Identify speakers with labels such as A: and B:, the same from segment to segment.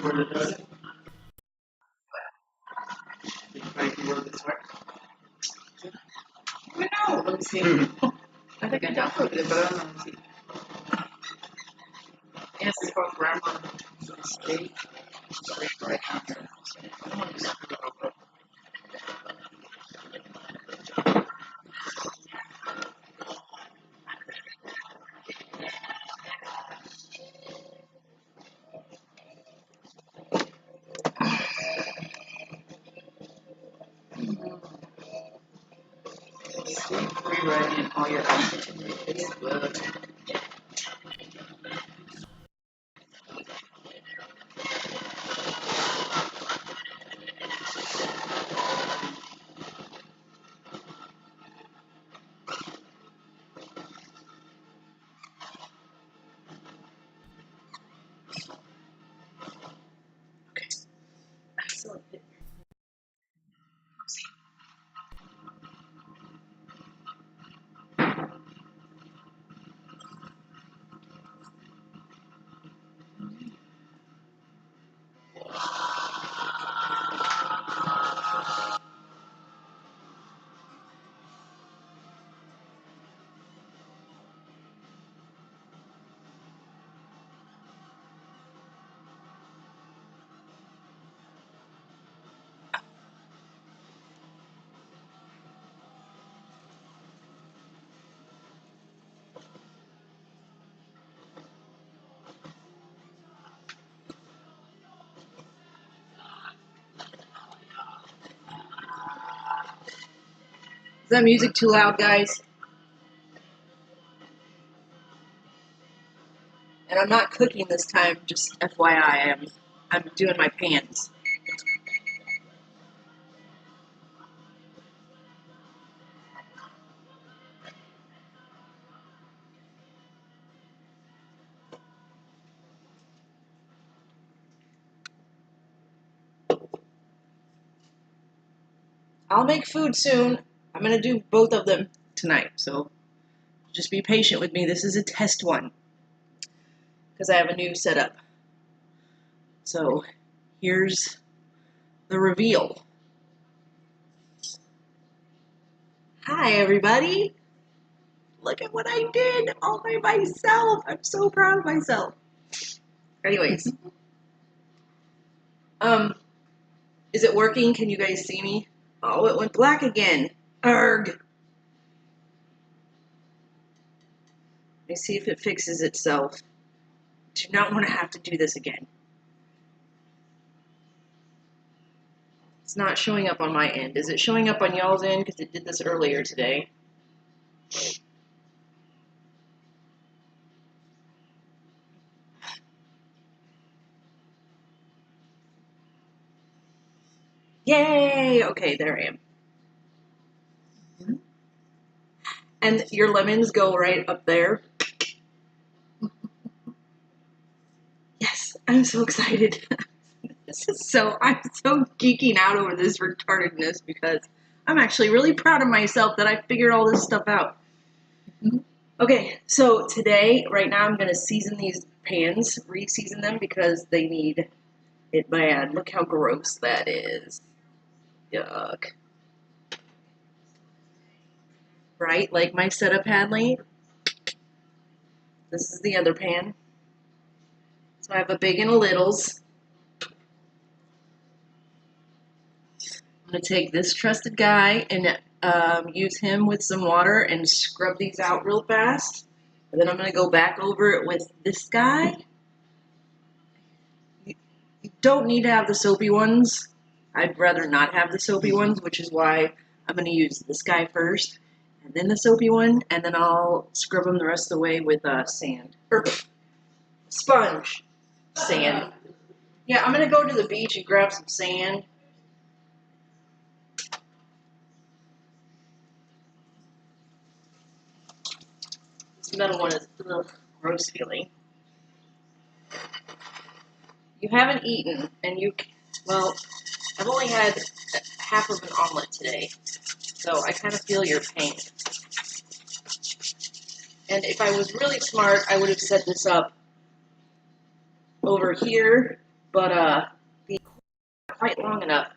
A: I know. Let me see. I think I downloaded it, but I don't know. Let me see. Yes, it's called Grammar State. Right now. I don't want to screw it up. Rewriting all your opportunities. Okay. Excellent. Is that music too loud, guys? And I'm not cooking this time, just FYI, I'm doing my pans. I'll make food soon. I'm going to do both of them tonight, so just be patient with me. This is a test one because I have a new setup. So here's the reveal. Hi, everybody. Look at what I did all by myself. I'm so proud of myself. Anyways. Is it working? Can you guys see me? Oh, it went black again. Arg. Let me see if it fixes itself. Do not want to have to do this again. It's not showing up on my end. Is it showing up on y'all's end? Because it did this earlier today. Yay! Okay, there I am. And your lemons go right up there. Yes, I'm so excited. I'm so geeking out over this retardedness because I'm actually really proud of myself that I figured all this stuff out. Okay, so today, right now, I'm going to season these pans, re-season them because they need it bad. Look how gross that is. Yuck. Right, like my setup Hadley. This is the other pan. So I have a big and a littles. I'm going to take this trusted guy and use him with some water and scrub these out real fast. And then I'm going to go back over it with this guy. You don't need to have the soapy ones. I'd rather not have the soapy ones, which is why I'm going to use this guy first, and then the soapy one, and then I'll scrub them the rest of the way with sand. Or sponge sand. Yeah, I'm going to go to the beach and grab some sand. This metal one is gross feeling. You haven't eaten, and well, I've only had half of an omelet today, so I kind of feel your pain. And if I was really smart, I would have set this up over here but the cord not quite long enough.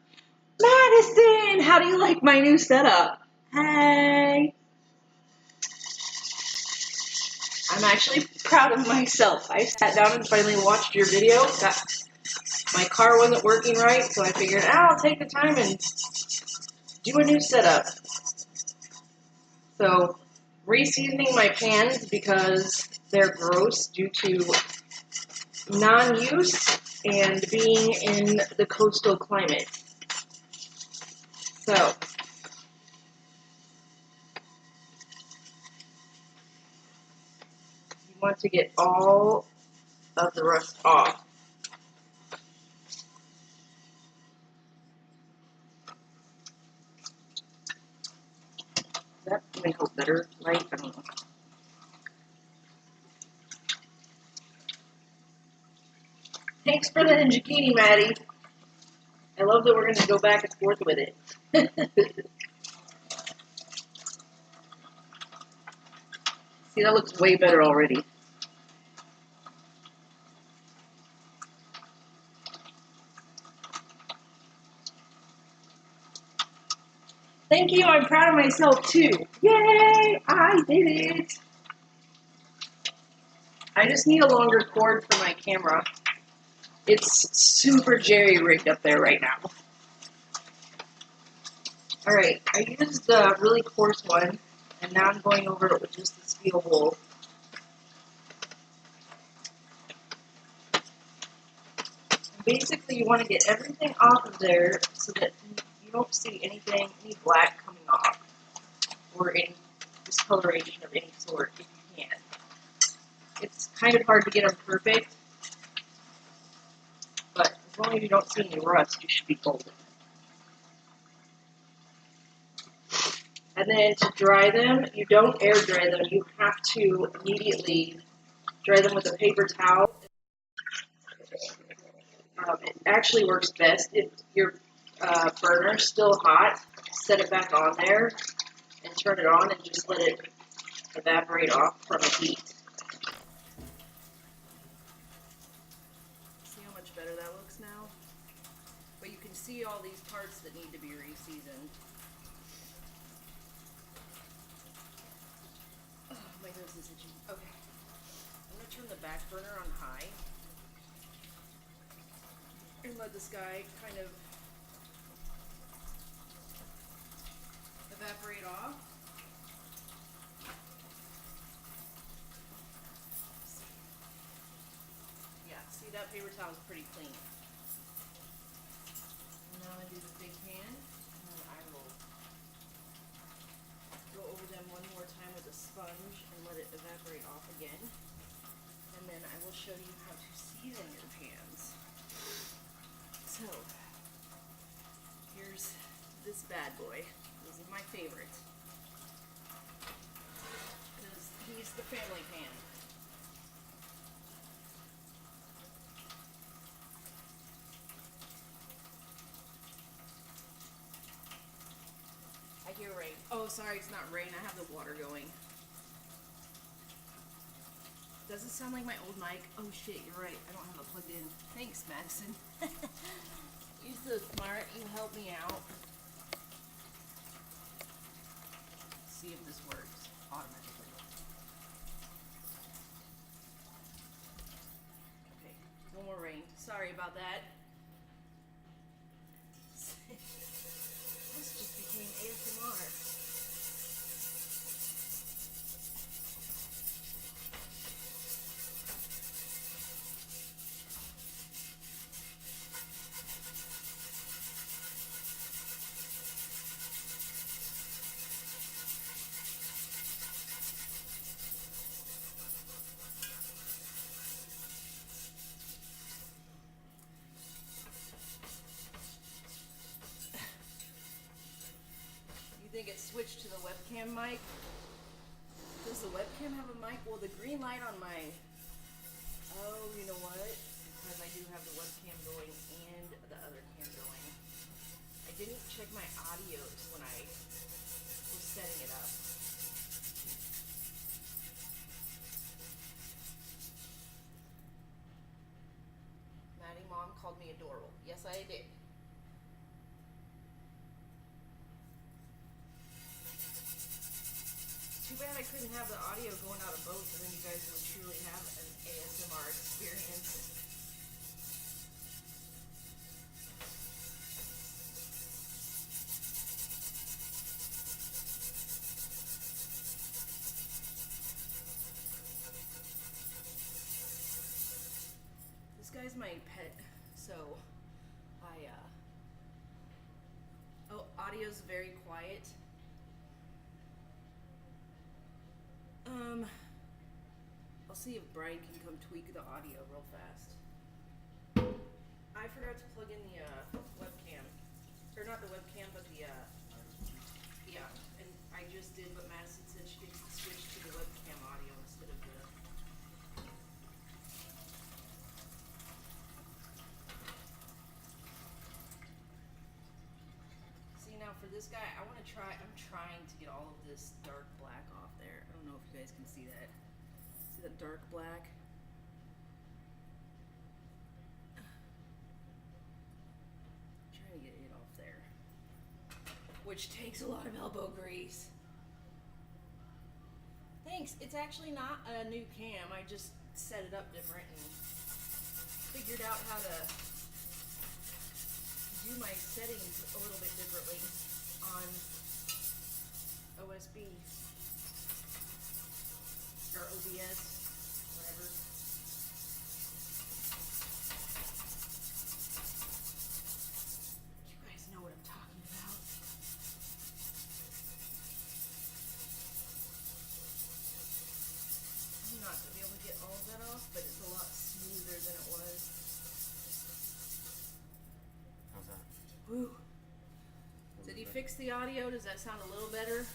A: Madison, how do you like my new setup? Hey. I'm actually proud of myself. I sat down and finally watched your video. My car wasn't working right, so I figured, I'll take the time and do a new setup. So, reseasoning my pans because they're gross due to non-use and being in the coastal climate. So, you want to get all of the rust off. That may help better light. I don't know. Thanks for the zucchini, Maddie. I love that we're going to go back and forth with it. See, that looks way better already. Thank you, I'm proud of myself too. Yay, I did it. I just need a longer cord for my camera. It's super jerry-rigged up there right now. Alright, I used the really coarse one, and now I'm going over it with just the steel wool. Basically, you want to get everything off of there so that you don't see any black coming off, or any discoloration of any sort if you can. It's kind of hard to get them perfect, but as long as you don't see any rust, you should be golden. And then to dry them, you don't air dry them, you have to immediately dry them with a paper towel. It actually works best if your burner's still hot. Set it back on there and turn it on and just let it evaporate off from the heat. See how much better that looks now? But you can see all these parts that need to be re-seasoned. Oh, my nose is itchy. Okay. I'm going to turn the back burner on high and let this guy kind of evaporate off. Yeah, see, that paper towel is pretty clean. And now I do the big pan, and then I will go over them one more time with a sponge and let it evaporate off again. And then I will show you how to season your pans. So, here's this bad boy. This is my favorite. Because he's the family pan. I hear rain. Oh, sorry, it's not rain. I have the water going. Does it sound like my old mic? Oh shit, you're right. I don't have it plugged in. Thanks, Madison. You're so smart. You helped me out. Let's see if this works automatically. Okay, no more rain. Sorry about that. This just became ASMR. Think it switched to the webcam mic? Does the webcam have a mic? Well, the green light on my... Oh, you know what? Because I do have the webcam going and the other cam going. I didn't check my audios when I was setting it up. Maddie Mom called me adorable. Yes, I did. Too bad I couldn't have the audio going out of both, and then you guys would truly have an ASMR experience. This guy's my pet, so oh, audio's very quiet. I'll see if Brian can come tweak the audio real fast. I forgot to plug in the webcam, or not the webcam, but the yeah, and I just did, but Madison said she could switch to the webcam audio instead of the. See, now for this guy, I'm trying to get all of this dark black off there. I don't know if you guys can see that. See that dark black? Trying to get it off there. Which takes a lot of elbow grease. Thanks. It's actually not a new cam. I just set it up different and figured out how to do my settings a little bit differently on OSB or OBS, whatever. You guys know what I'm talking about. I'm not going to be able to get all of that off, but it's a lot smoother than it was.
B: How's that?
A: Woo. Did he fix the audio? Does that sound a little better?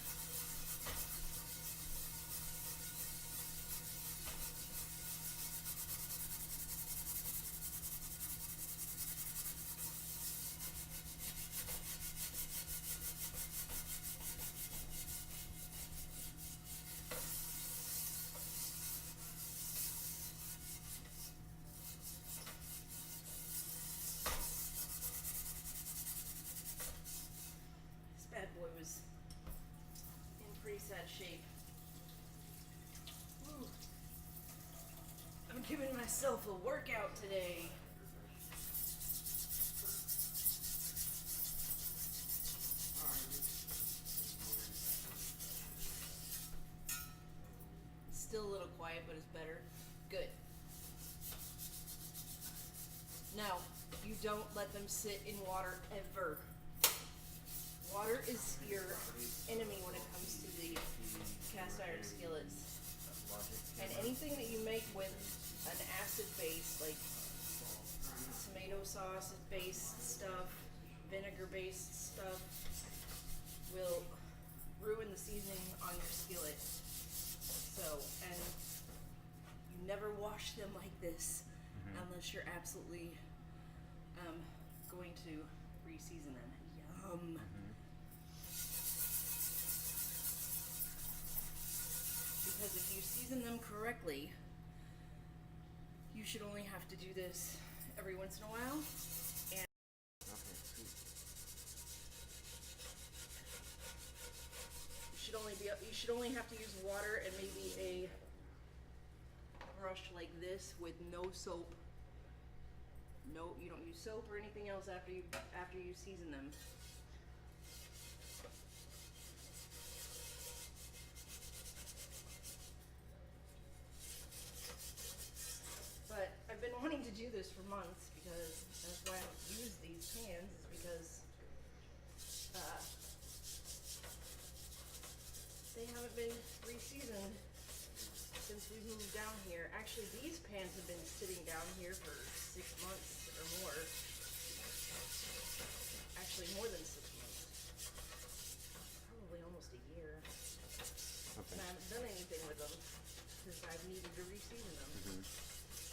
A: Bad boy was in pretty sad shape. Woo. I'm giving myself a workout today. It's still a little quiet, but it's better. Good. Now, you don't let them sit in water ever. Water is your enemy when it comes to the cast iron skillets. And anything that you make with an acid base, like tomato sauce based stuff, vinegar based stuff, will ruin the seasoning on your skillet. So, and you never wash them like this unless you're absolutely going to re-season them. Yum. Because if you season them correctly, you should only have to do this every once in a while. And you should only have to use water and maybe a brush like this with no soap. No, you don't use soap or anything else after you season them. But I've been wanting to do this for months because that's why I don't use these pans, is because they haven't been re-seasoned since we moved down here. Actually, these pans have been sitting down here for 6 months or more. Actually, more than 6 months. Probably almost a year.
B: Okay.
A: And I haven't done anything with them because I've needed to re-season them.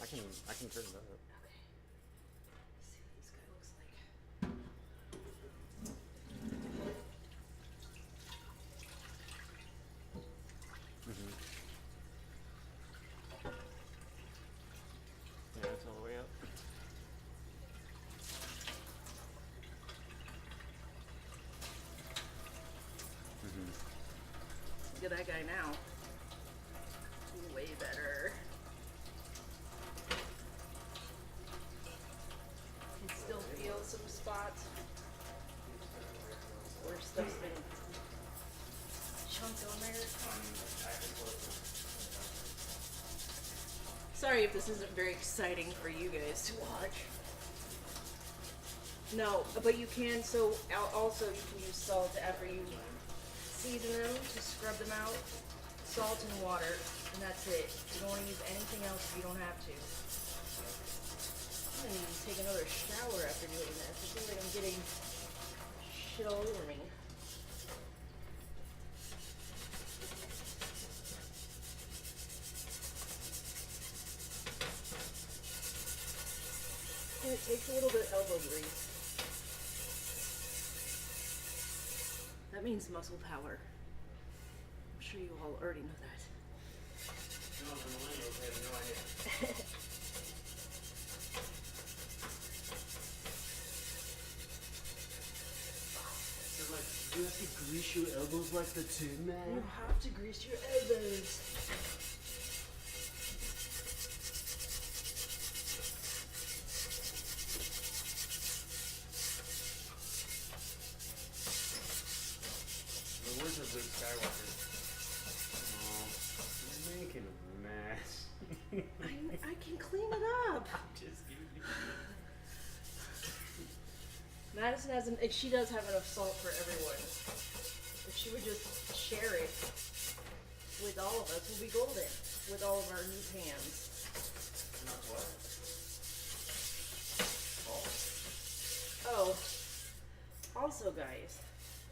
B: I can turn that up.
A: Okay. Let's see what this guy looks like.
B: Yeah, it's all the way up.
A: Look at that guy now. Way better. Can still feel some spots where stuff's been chunked on there. Sorry if this isn't very exciting for you guys to watch. No, but you can, so also you can use salt after you season them to scrub them out. Salt and water, and that's it. You don't want to use anything else if you don't have to. I'm gonna need to take another shower after doing this. I feel like I'm getting shit all over me. And it takes a little bit of elbow grease. That means muscle power. I'm sure you all already know that.
B: No, the millennials have no idea. So like, you have to grease your elbows like the Tin Man?
A: You have to grease your elbows.
B: Where's the Luke Skywalker? Oh, you're making a mess.
A: I can clean it up.
B: Just kidding.
A: Madison hasn't. She does have enough salt for everyone. If she would just share it with all of us, we'll be golden with all of our new pans.
B: Not what?
A: Oh, also, guys,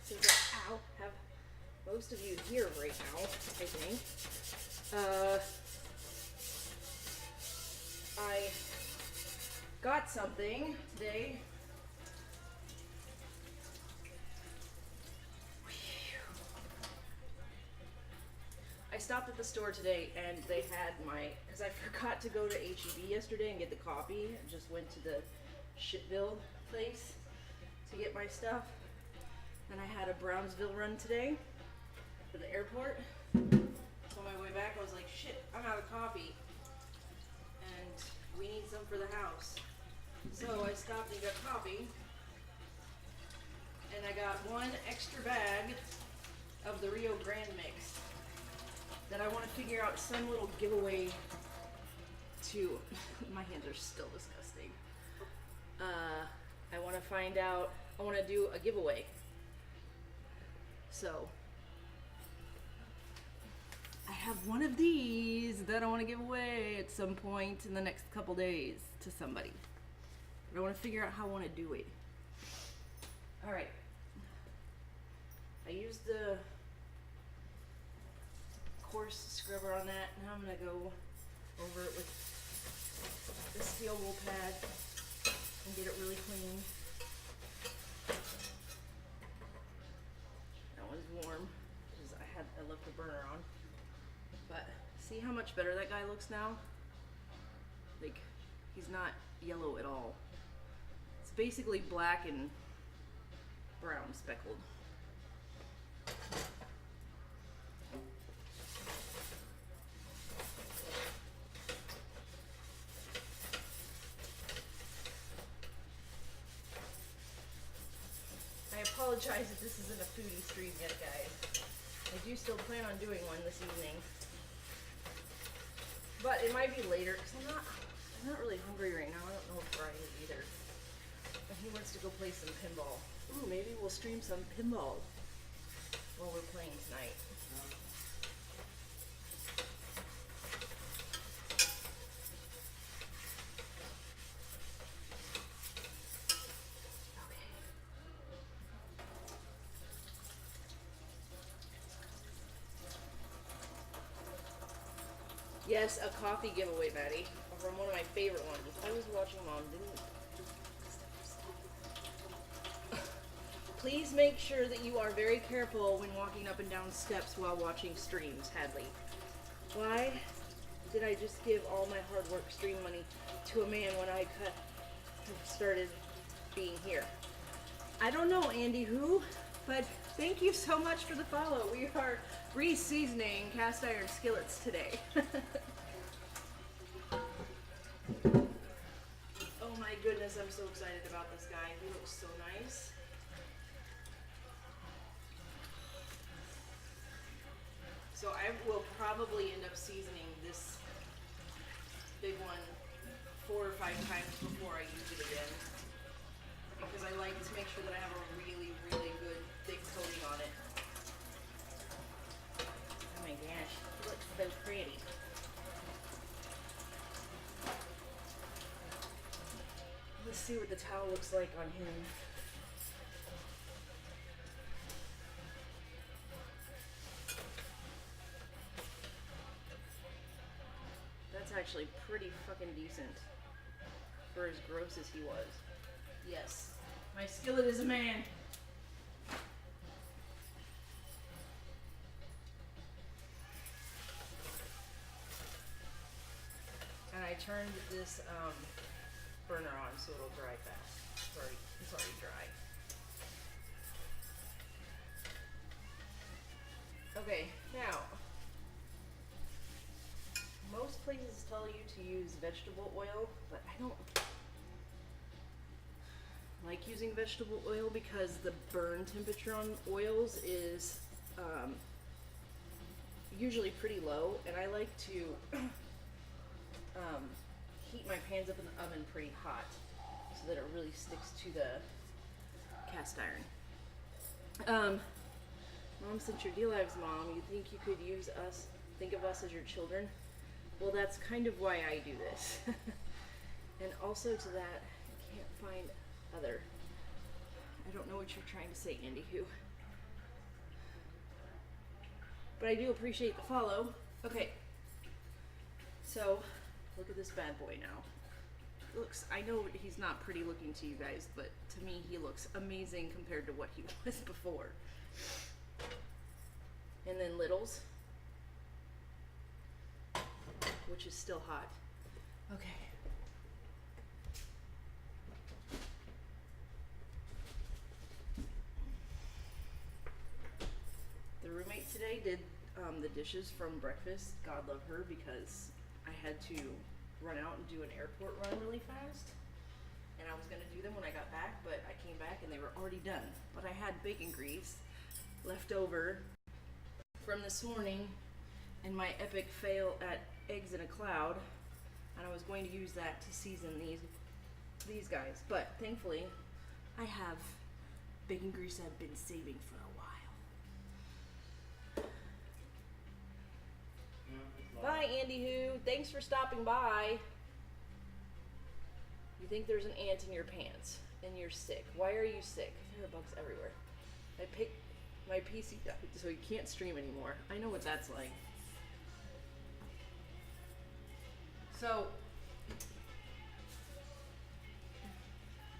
A: since I have most of you here right now, I think. I got something today. I stopped at the store today and they had because I forgot to go to HEB yesterday and get the coffee. I just went to the Shitville place to get my stuff. And I had a Brownsville run today for the airport. So on my way back, I was like, shit, I'm out of coffee. And we need some for the house. So I stopped and got coffee. And I got one extra bag of the Rio Grande mix that I want to figure out some little giveaway to. My hands are still disgusting. I want to find out, I want to do a giveaway. So I have one of these that I want to give away at some point in the next couple days to somebody. But I want to figure out how I want to do it. All right. I used the coarse scrubber on that. Now I'm going to go over it with the steel wool pad and get it really clean. That one's warm because I left the burner on. But see how much better that guy looks now? Like, he's not yellow at all. It's basically black and brown speckled. I apologize if this isn't a foodie stream yet, guys. I do still plan on doing one this evening. But it might be later, because I'm not really hungry right now. I don't know if Brian is either. And he wants to go play some pinball. Ooh, maybe we'll stream some pinball while we're playing tonight. Yes, a coffee giveaway, Maddie, from one of my favorite ones. I was watching Mom, Please make sure that you are very careful when walking up and down steps while watching streams, Hadley. Why did I just give all my hard work stream money to a man when I started being here? I don't know, Andy who, but Thank you so much for the follow. We are re-seasoning cast iron skillets today. Oh my goodness, I'm so excited about this guy. He looks so nice. So I will probably end up seasoning this big one 4 or 5 times before I use it again, because I like to make sure that I have a really, really good thick coating on it. Oh my gosh, he looks so pretty. Let's see what the towel looks like on him. That's actually pretty fucking decent for as gross as he was. Yes, my skillet is a man. And I turned this burner on so it'll dry fast. It's already dry. Okay, now, most places tell you to use vegetable oil, but I don't like using vegetable oil because the burn temperature on oils is usually pretty low, and I like to heat my pans up in the oven pretty hot so that it really sticks to the cast iron. Mom, since you're Dlive's mom, you think you could think of us as your children? Well, that's kind of why I do this. And also to that, I can't find other. I don't know what you're trying to say, Andy Who. But I do appreciate the follow. Okay. So, look at this bad boy now. I know he's not pretty looking to you guys, but to me he looks amazing compared to what he was before. And then Littles, which is still hot. Okay. The roommate today did the dishes from breakfast. God love her, because I had to run out and do an airport run really fast. And I was gonna do them when I got back, but I came back and they were already done. But I had bacon grease left over from this morning and my epic fail at eggs in a cloud, and I was going to use that to season these guys. But thankfully, I have bacon grease I've been saving for a while. Bye, Andy Who. Thanks for stopping by. You think there's an ant in your pants and you're sick. Why are you sick? There are bugs everywhere. I picked my PC up so you can't stream anymore. I know what that's like. So,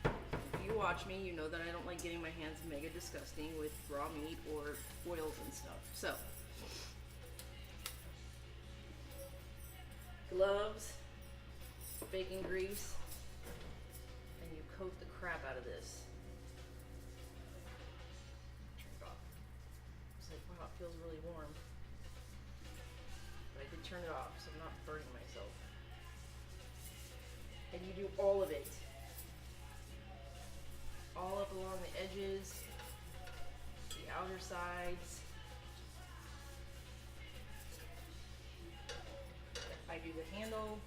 A: if you watch me, you know that I don't like getting my hands mega disgusting with raw meat or oils and stuff. So, gloves, bacon grease, and you coat the crap out of this. Turn it off. It's like, wow, it feels really warm. But I did turn it off, so I'm not burning myself. And you do all of it. All up along the edges, the outer sides. I do the handle.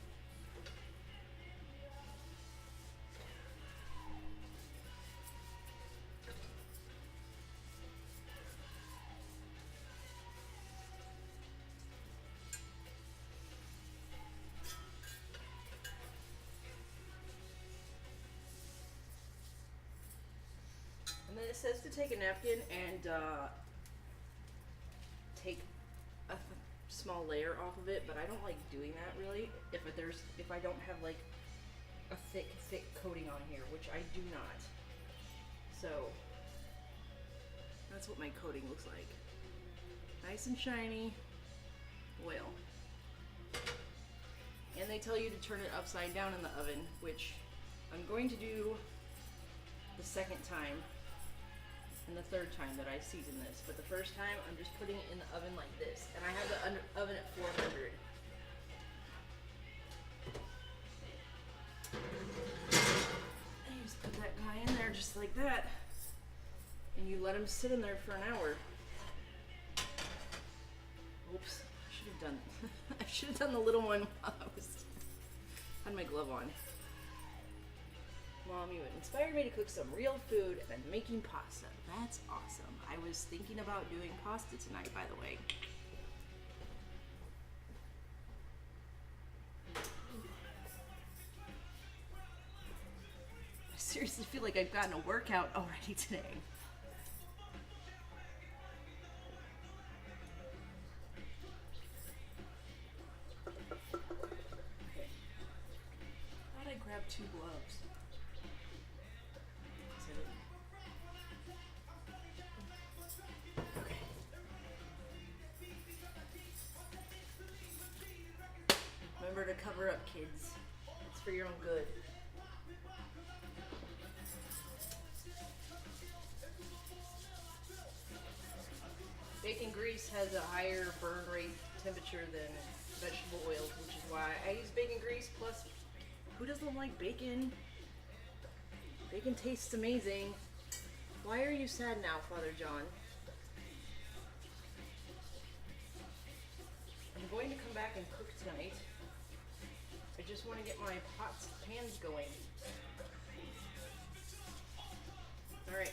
A: And then it says to take a napkin and take a small layer off of it, but I don't like doing that really if I don't have like a thick coating on here, which I do not. So that's what my coating looks like. Nice and shiny oil. And they tell you to turn it upside down in the oven, which I'm going to do the second time. and the third time that I season this. But the first time, I'm just putting it in the oven like this. And I have the oven at 400. And you just put that guy in there just like that. And you let him sit in there for an hour. Oops, I should have done I should have done the little one while I had my glove on. Mom, you inspired me to cook some real food and I'm making pasta. That's awesome. I was thinking about doing pasta tonight, by the way. I seriously feel like I've gotten a workout already today. Okay. Thought I grabbed 2 gloves. Okay. Remember to cover up, kids. It's for your own good. Bacon grease has a higher burn rate temperature than vegetable oils, which is why I use bacon grease. Plus, who doesn't like bacon? Bacon tastes amazing. Why are you sad now, Father John? I'm going to come back and cook tonight. I just want to get my pans going. All right.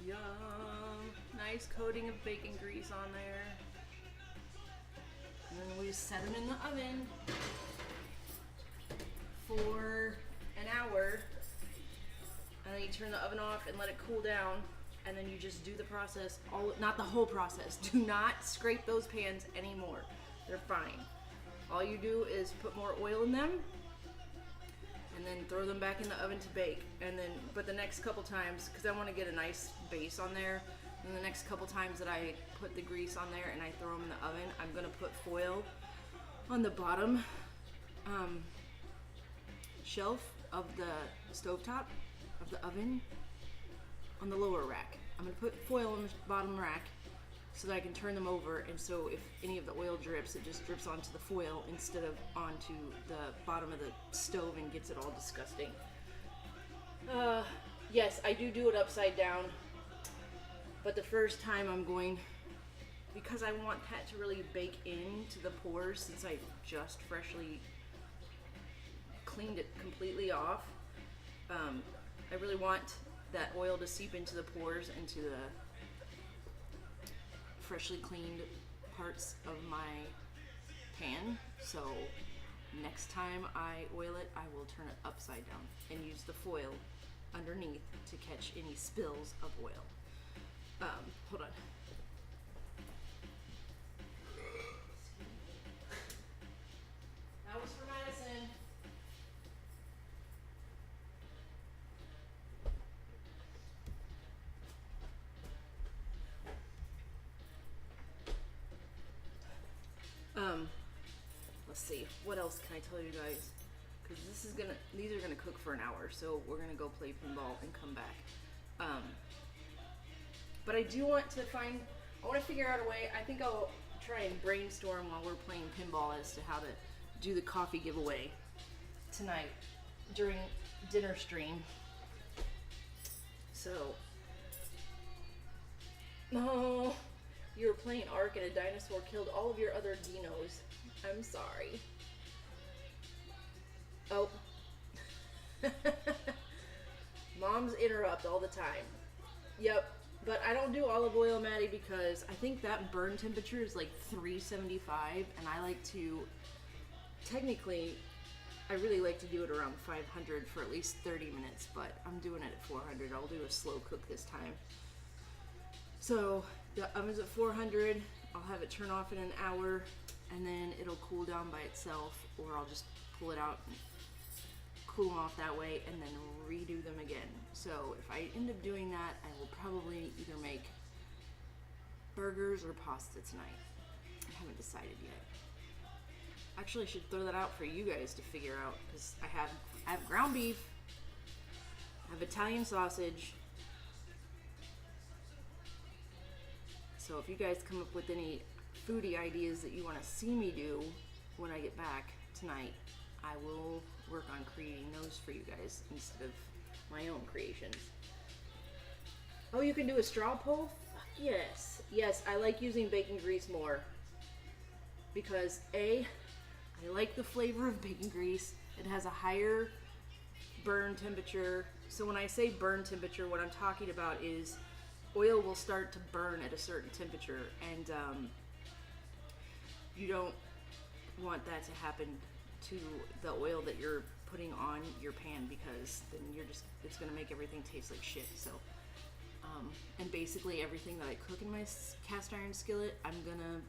A: Yum. Nice coating of bacon grease on there. And then we set them in the oven for an hour. And then you turn the oven off and let it cool down. And then you just do the process, not the whole process. Do not scrape those pans anymore. They're fine. All you do is put more oil in them and then throw them back in the oven to bake. And then, but the next couple times, because I want to get a nice base on there, and the next couple times that I put the grease on there and I throw them in the oven, I'm gonna put foil on the bottom shelf of the stovetop of the oven on the lower rack. I'm gonna put foil on the bottom rack so that I can turn them over, and so if any of the oil drips, it just drips onto the foil instead of onto the bottom of the stove and gets it all disgusting. Yes, I do it upside down, but the first time I'm going, because I want that to really bake into the pores, since I just freshly cleaned it completely off, I really want that oil to seep into the pores, into the freshly cleaned parts of my pan. So next time I oil it, I will turn it upside down and use the foil underneath to catch any spills of oil. Hold on. That was for Madison. Let's see, what else can I tell you guys? Because these are gonna cook for an hour, so we're gonna go play pinball and come back. But I do want to I want to figure out a way. I think I'll try and brainstorm while we're playing pinball as to how to do the coffee giveaway tonight during dinner stream. So, oh, you were playing Ark and a dinosaur killed all of your other dinos. I'm sorry. Oh. Moms interrupt all the time. Yep. But I don't do olive oil, Maddie, because I think that burn temperature is like 375, and I like to, technically, I really like to do it around 500 for at least 30 minutes, but I'm doing it at 400. I'll do a slow cook this time. So the oven's at 400. I'll have it turn off in an hour, and then it'll cool down by itself, or I'll just pull it out and cool them off that way and then redo them again. So if I end up doing that, I will probably either make burgers or pasta tonight. I haven't decided yet. Actually, I should throw that out for you guys to figure out, because I have ground beef, I have Italian sausage. So if you guys come up with any foodie ideas that you want to see me do when I get back tonight, I will work on creating those for you guys instead of my own creations. Oh, you can do a straw poll? Fuck yes. Yes, I like using bacon grease more. Because I like the flavor of bacon grease. It has a higher burn temperature. So when I say burn temperature, what I'm talking about is oil will start to burn at a certain temperature, and you don't want that to happen to the oil that you're putting on your pan, because then it's gonna make everything taste like shit. So and basically everything that I cook in my cast iron skillet, I'm gonna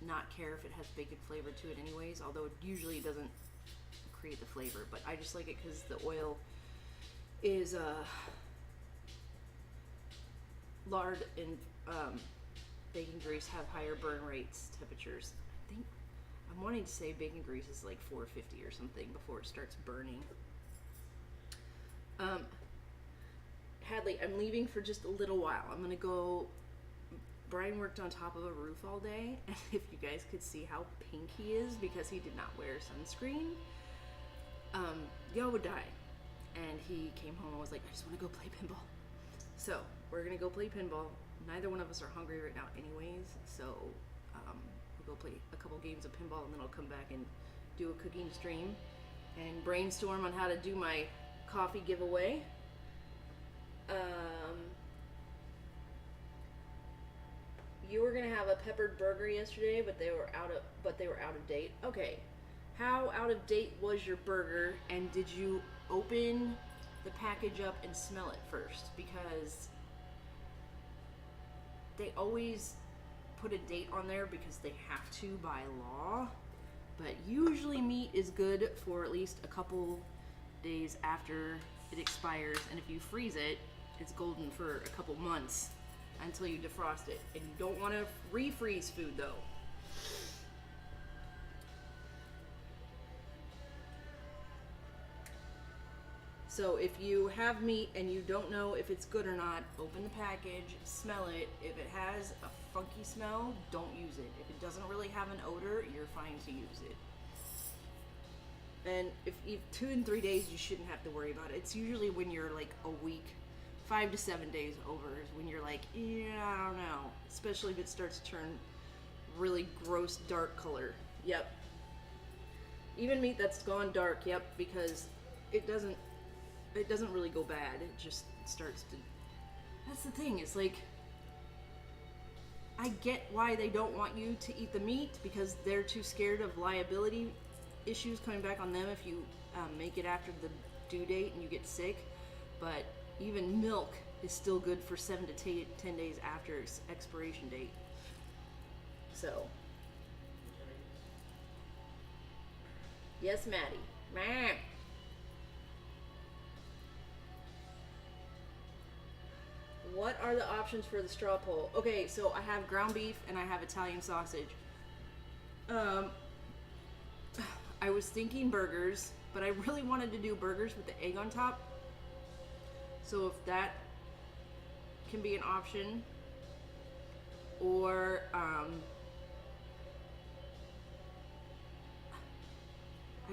A: not care if it has bacon flavor to it anyways, although it usually doesn't create the flavor, but I just like it because the oil is lard and bacon grease have higher burn rates temperatures. I think I'm wanting to say bacon grease is like 450 or something before it starts burning. Hadley, I'm leaving for just a little while. I'm gonna go. Brian worked on top of a roof all day, and if you guys could see how pink he is because he did not wear sunscreen, y'all would die. And he came home and was like, I just want to go play pinball. So we're gonna go play pinball. Neither one of us are hungry right now anyways, so we'll go play a couple games of pinball, and then I'll come back and do a cooking stream and brainstorm on how to do my coffee giveaway. You were gonna have a peppered burger yesterday, but they were out of date. Okay, how out of date was your burger, and did you open the package up and smell it first? Because they always put a date on there because they have to by law, but usually meat is good for at least a couple days after it expires, and if you freeze it, it's golden for a couple months until you defrost it. And you don't want to refreeze food though. So if you have meat and you don't know if it's good or not, open the package, smell it. If it has a funky smell, don't use it. If it doesn't really have an odor, you're fine to use it. And if 2 and 3 days, you shouldn't have to worry about it. It's usually when you're like a week, 5 to 7 days over is when you're like, yeah, I don't know. Especially if it starts to turn really gross dark color. Yep. Even meat that's gone dark, yep, because it doesn't really go bad. It just starts to. That's the thing. It's like, I get why they don't want you to eat the meat, because they're too scared of liability issues coming back on them if you make it after the due date and you get sick. But even milk is still good for 7 to 10 days after its expiration date. So, yes, Maddie. Meh. What are the options for the straw poll? Okay, so I have ground beef and I have Italian sausage. I was thinking burgers, but I really wanted to do burgers with the egg on top. So if that can be an option, or I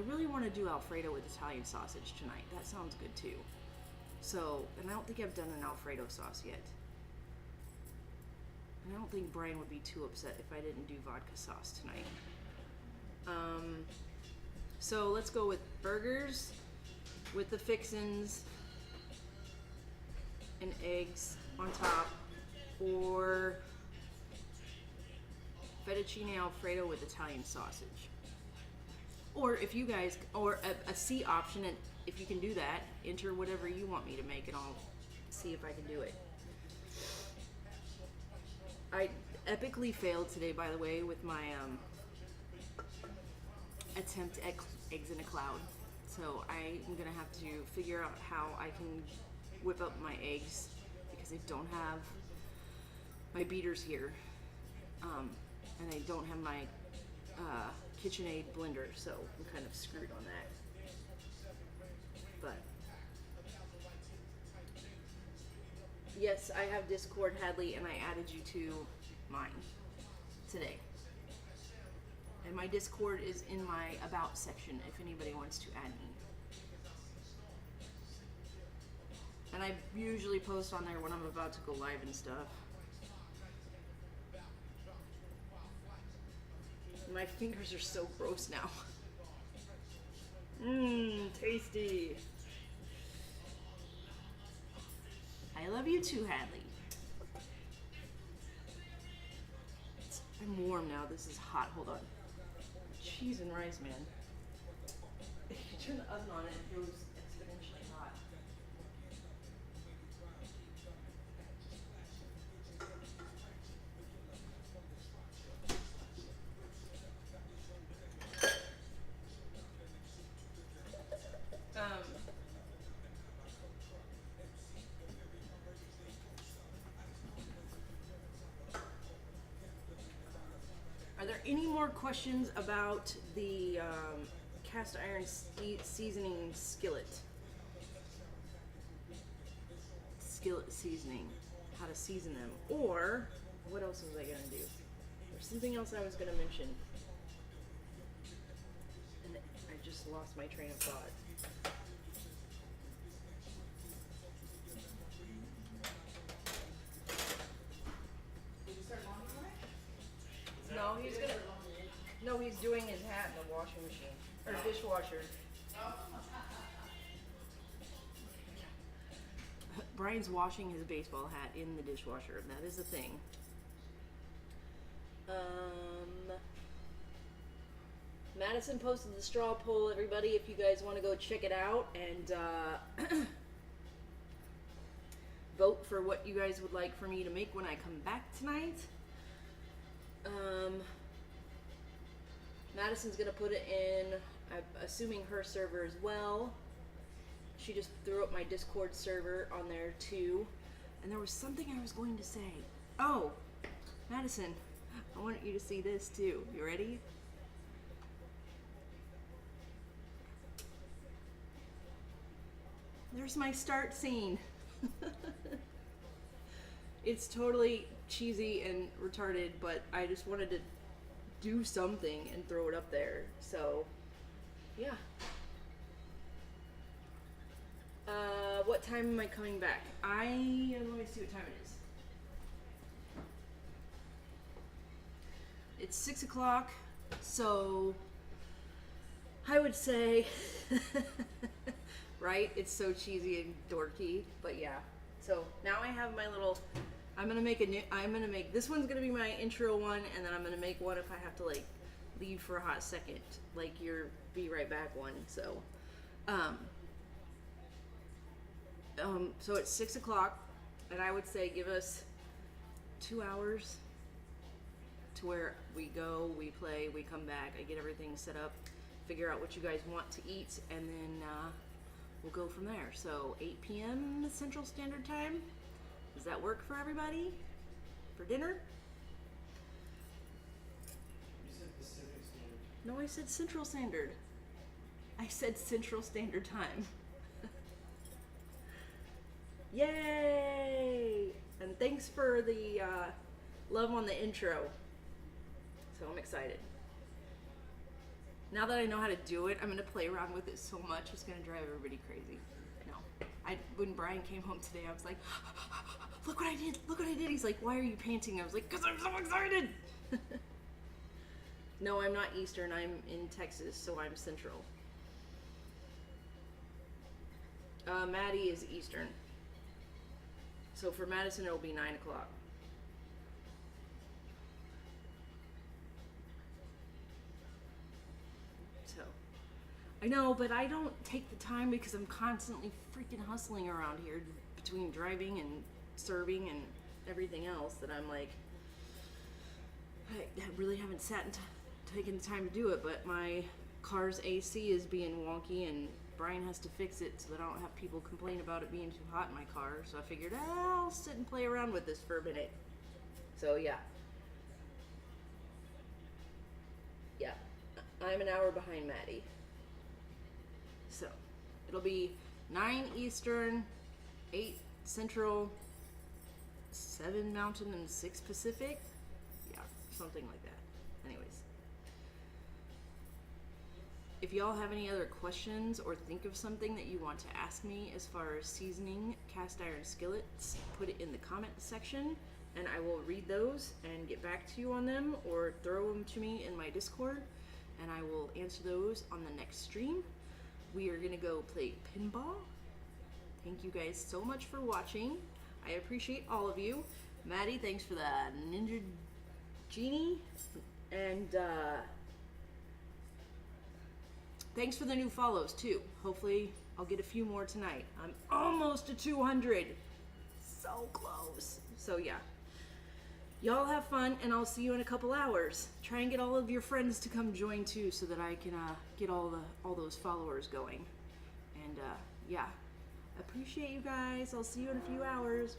A: really want to do Alfredo with Italian sausage tonight. That sounds good too. So, and I don't think I've done an Alfredo sauce yet. And I don't think Brian would be too upset if I didn't do vodka sauce tonight. So let's go with burgers with the fixins and eggs on top, or fettuccine Alfredo with Italian sausage. Or if you guys, or a C option, and if you can do that, enter whatever you want me to make and I'll see if I can do it. I epically failed today, by the way, with my attempt at eggs in a cloud. So I'm gonna have to figure out how I can whip up my eggs, because I don't have my beaters here. And I don't have my KitchenAid blender, so I'm kind of screwed on that. But yes, I have Discord, Hadley, and I added you to mine today. And my Discord is in my About section if anybody wants to add me. And I usually post on there when I'm about to go live and stuff. My fingers are so gross now. Mmm, tasty. I love you too, Hadley. I'm warm now. This is hot. Hold on. Cheese and rice, man. If you turn the oven on, it goes exponentially hot. Are there any more questions about the cast iron seasoning skillet? Skillet seasoning, how to season them. Or, what else was I gonna do? There's something else I was gonna mention. And I just lost my train of thought. Did you start laundry on it? No, he's gonna. No, he's doing his hat in the washing machine or dishwasher. Brian's washing his baseball hat in the dishwasher. That is a thing. Madison posted the straw poll, everybody, if you guys want to go check it out and vote for what you guys would like for me to make when I come back tonight. Madison's gonna put it in, I'm assuming her server as well. She just threw up my Discord server on there too. And there was something I was going to say. Oh, Madison, I want you to see this too. You ready? There's my start scene. It's totally cheesy and retarded, but I just wanted to do something and throw it up there. So, yeah. What time am I coming back? Let me see what time it is. It's 6 o'clock, so I would say, right? It's so cheesy and dorky, but yeah. So now I have my little, this one's gonna be my intro one, and then I'm gonna make one if I have to like leave for a hot second, like your be right back one. So, so it's 6 o'clock, and I would say give us 2 hours to where we go, we play, we come back, I get everything set up, figure out what you guys want to eat, and then we'll go from there. So 8 p.m. Central Standard Time. Does that work for everybody? For dinner?
B: You said Pacific Standard.
A: No, I said Central Standard. I said Central Standard Time. Yay! And thanks for the love on the intro. So I'm excited. Now that I know how to do it, I'm gonna play around with it so much, it's gonna drive everybody crazy. No. When Brian came home today, I was like, look what I did, look what I did. He's like, why are you panting? I was like, because I'm so excited. No, I'm not Eastern, I'm in Texas, so I'm Central. Maddie is Eastern. So for Madison, it'll be 9 o'clock. So, I know, but I don't take the time because I'm constantly freaking hustling around here between driving and serving and everything else that I'm like, I really haven't sat and taken the time to do it, but my car's AC is being wonky and Brian has to fix it so that I don't have people complain about it being too hot in my car. So I figured, I'll sit and play around with this for a minute. So yeah. Yeah. I'm an hour behind Maddie. So it'll be 9 Eastern, 8 Central, 7 Mountain, and 6 Pacific. Yeah, something like that. Anyways. If y'all have any other questions or think of something that you want to ask me as far as seasoning cast iron skillets, put it in the comment section and I will read those and get back to you on them, or throw them to me in my Discord and I will answer those on the next stream. We are gonna go play pinball. Thank you guys so much for watching. I appreciate all of you. Maddie, thanks for the Ninja Genie, and thanks for the new follows too. Hopefully I'll get a few more tonight. I'm almost to 200. So close. So yeah. Y'all have fun and I'll see you in a couple hours. Try and get all of your friends to come join too so that I can get all those followers going. And yeah. Appreciate you guys. I'll see you in a few hours.